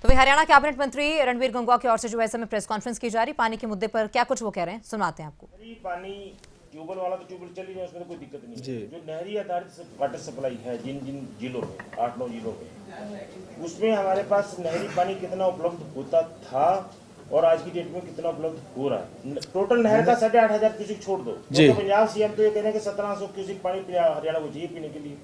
तो वही हरियाणा कैबिनेट मंत्री रणवीर गंगवा की ओर से जो है समय प्रेस कॉन्फ्रेंस की जा रही, पानी के मुद्दे पर क्या कुछ वो कह रहे हैं, सुनाते हैं आपको। पानी ट्यूबवेल वाला तो ट्यूबवेल चल ही रहा है, उसमें तो कोई दिक्कत नहीं है। जो नहरी आधारित वाटर सप्लाई है जिन जिन जिलों में 8-9 जिलों में, उसमें हमारे पास नहरी पानी कितना उपलब्ध होता था और आज की डेट में कितना उपलब्ध हो रहा है। टोटल नहर का 8,500 क्यूसिक छोड़ दो, तो पंजाब सीएम तो ये कह रहे हैं कि 1,700 क्यूसिक पानी हरियाणा को चाहिए पीने के लिए।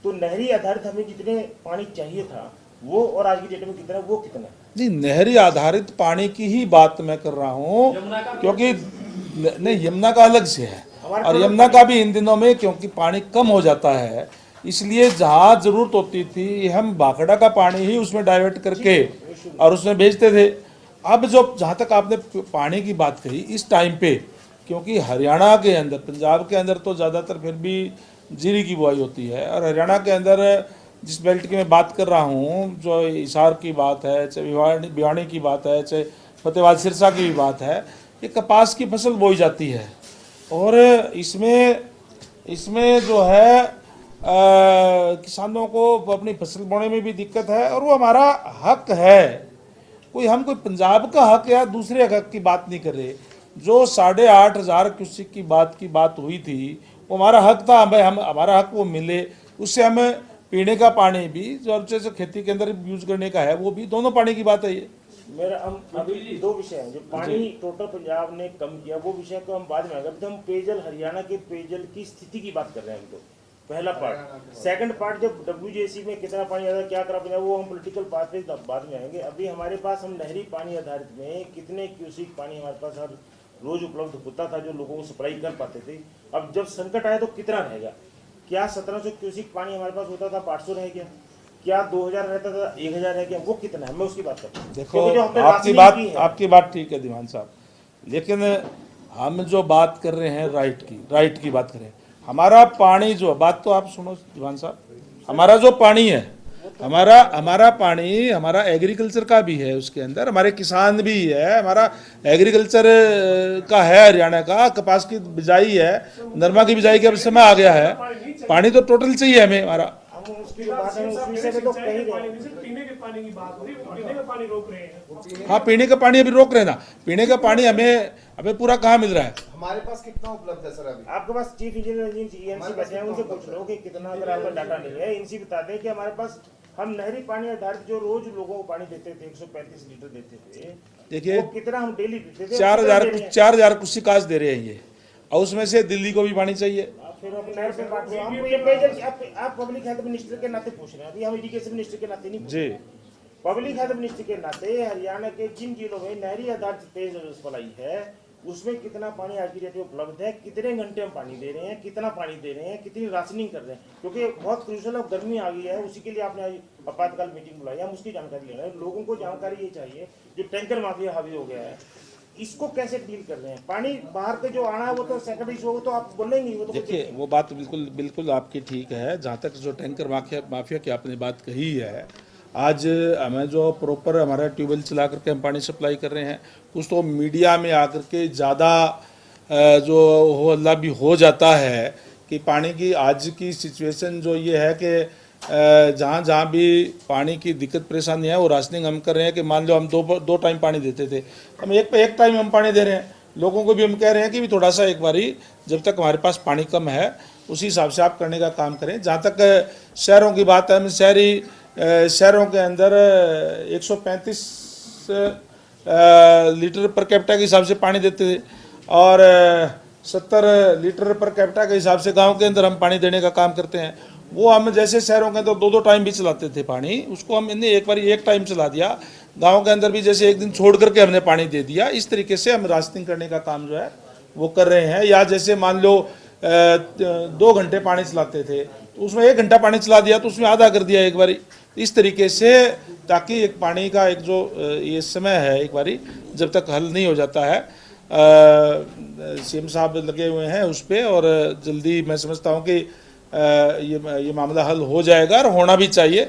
तो नहरी आधारित हमें जितने पानी चाहिए था वो और आज की डेट में कितना, वो कितना जी। नहरी आधारित पानी की ही बात मैं कर रहा हूँ, क्योंकि नहीं, यमुना का अलग से है और यमुना का भी इन दिनों में क्योंकि पानी कम हो जाता है, इसलिए जहाँ जरूरत होती थी हम भाखड़ा का पानी ही उसमें डाइवर्ट करके और उसमें भेजते थे। अब जो जहाँ तक आपने पानी की बात कही, इस टाइम पे क्योंकि हरियाणा के अंदर, पंजाब के अंदर तो ज़्यादातर फिर भी जीरी की बुआई होती है और हरियाणा के अंदर जिस बेल्ट की मैं बात कर रहा हूँ, जो हिसार की बात है, चाहे भिवानी की बात है, चाहे फतेहाबाद सिरसा की भी बात है, ये कपास की फसल बोई जाती है और इसमें जो है किसानों को अपनी फसल बोने में भी दिक्कत है और वो हमारा हक है। हम कोई पंजाब का हक या दूसरे हक की बात नहीं कर रहे। जो 8,500 क्यूसिक की बात हुई थी वो हमारा हक था, हमारा हक वो मिले, उससे हमें पीने का पानी भी जो खेती के अंदर यूज करने का है वो भी, दोनों पानी की बात है ये। मेरा हम अभी दो विषय हैं जो पानी टोटल पंजाब ने कम किया, वो विषय को हम बाद में आएगा। हम पेयजल, हरियाणा के पेयजल की स्थिति की बात कर रहे हैं हम तो, पहला पार्ट। सेकंड पार्ट जब WJC में कितना पानी आता है, क्या करा पंजाब, वो हम पॉलिटिकल पार्ट पे बाद में आएंगे। अभी हमारे पास हम नहरी पानी आधारित में कितने क्यूसिक पानी हमारे पास हर रोज उपलब्ध होता था जो लोगों को सप्लाई कर पाते थे। अब जब संकट आया तो कितना रहेगा? क्या 1,700 क्यूसिक पानी हमारे पास होता था 500 रह गया? क्या 2,000 रहता था 1,000 रह गया? वो कितना है, मैं उसकी बात करता हूँ। देखो आपकी बात ठीक है दीवान साहब, लेकिन हम जो बात कर रहे हैं राइट की बात करें। हमारा पानी जो बात तो आप सुनो दीवान साहब, हमारा जो पानी है, हमारा पानी हमारा एग्रीकल्चर का भी है, उसके अंदर हमारे किसान भी है, हमारा एग्रीकल्चर का है, हरियाणा का कपास की बिजाई है, नरमा की बिजाई का समय आ गया है, पानी तो टोटल चाहिए हमें हमारा। हाँ, पीने का पानी अभी रोक रहे ना, पीने का पानी हमें पूरा कहाँ मिल रहा है? हमारे पास कितना उपलब्ध है सर अभी? आपके पास चीफ इंजीनियर ENC बैठे हैं, उनसे पूछ लो कि कितना, अगर आपका डाटा नहीं है इनसे बता दें कि हमारे पास हम नहरी पानी आधारित जो रोज लोगों को पानी देते थे 135 लीटर देते थे, देखिए कितना हम डेली देते थे? 4,000 कुछ काज दे रहे हैं ये, और उसमें से दिल्ली को भी पानी चाहिए। फिर नहर पे काट रहे हैं। ये पेयजल आप पब्लिक हेल्थ मिनिस्टर के नाते पूछ रहे हैं, अभी हम इरिगेशन मिनिस्टर के नाते नहीं पूछ रहे। पब्लिक हेल्थ मिनिस्टर के नाते हरियाणा के जिन जिलों में नहरी आधारित पेयजल सप्लाई है उसमें कितना पानी आज की डेट में उपलब्ध है, कितने घंटे हम पानी दे रहे हैं, कितना पानी दे रहे हैं, कितनी राशनिंग कर रहे हैं, क्योंकि बहुत क्रूशल अब गर्मी आ गई है, उसी के लिए आपने आज आपातकाल मीटिंग बुलाई, हम उसकी जानकारी ले रहे हैं। लोगों को जानकारी ये चाहिए, जो टैंकर माफिया हावी हो गया है इसको कैसे डील कर रहे हैं। पानी बाहर पे जो आना है वो तो सेकेंडरी इशू, वो तो आप बोलेंगे, वो तो देखिए वो बात बिल्कुल आपकी ठीक है। जहाँ तक जो टैंकर माफिया की आपने बात कही है, आज हमें जो प्रॉपर हमारा ट्यूबवेल चला करके हम पानी सप्लाई कर रहे हैं, कुछ तो मीडिया में आकर के ज़्यादा जो हो अल्लाह भी हो जाता है कि पानी की आज की सिचुएशन जो ये है कि जहाँ भी पानी की दिक्कत परेशानी है वो राशनिंग हम कर रहे हैं कि मान लो हम दो टाइम पानी देते थे, हम एक टाइम हम पानी दे रहे हैं। लोगों को भी हम कह रहे हैं कि भी थोड़ा सा एक बारी जब तक हमारे पास पानी कम है उसी हिसाब से आप करने का काम करें। जहाँ तक शहरों की बात है, हम शहरों के अंदर 135 लीटर पर कैपिटा के हिसाब से पानी देते थे और 70 लीटर पर कैपिटा के हिसाब से गांव के अंदर हम पानी देने का काम करते हैं। वो हम जैसे शहरों के अंदर दो टाइम भी चलाते थे पानी, उसको हमने एक टाइम चला दिया। गांव के अंदर भी जैसे एक दिन छोड़ करके हमने पानी दे दिया। इस तरीके से हम रास्टिंग करने का काम जो है वो कर रहे हैं। या जैसे मान लो 2 घंटे पानी चलाते थे तो उसमें 1 घंटा पानी चला दिया तो उसमें आधा कर दिया एक बारी। इस तरीके से ताकि एक पानी का एक जो ये समय है एक बारी जब तक हल नहीं हो जाता है, CM साहब लगे हुए हैं उस पर और जल्दी मैं समझता हूँ कि ये मामला हल हो जाएगा और होना भी चाहिए।